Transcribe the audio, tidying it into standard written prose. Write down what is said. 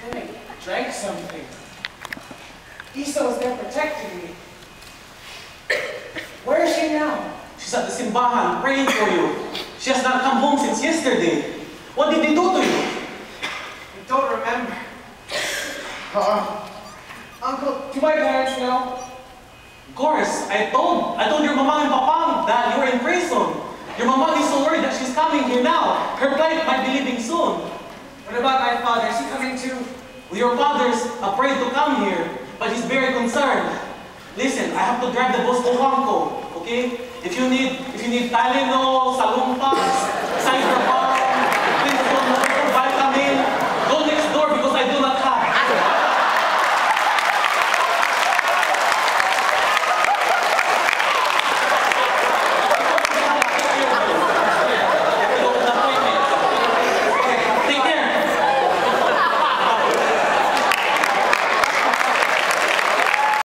Then I drank something. Isa was there protecting me. Where is she now? She's at the simbahan, praying for you. She has not come home since yesterday. What did they do to you? I don't remember. Uncle, do my parents know? Of course, I told your mama and papa that you were in prison. Your mama is so worried that she's coming here now. Her flight might be leaving soon. What about my father? Is he coming too? Well, your father's afraid to come here, but he's very concerned. Listen, I have to drive the bus to Huangco, okay? If you need Tylenol, Salumpas, Cyberpunk,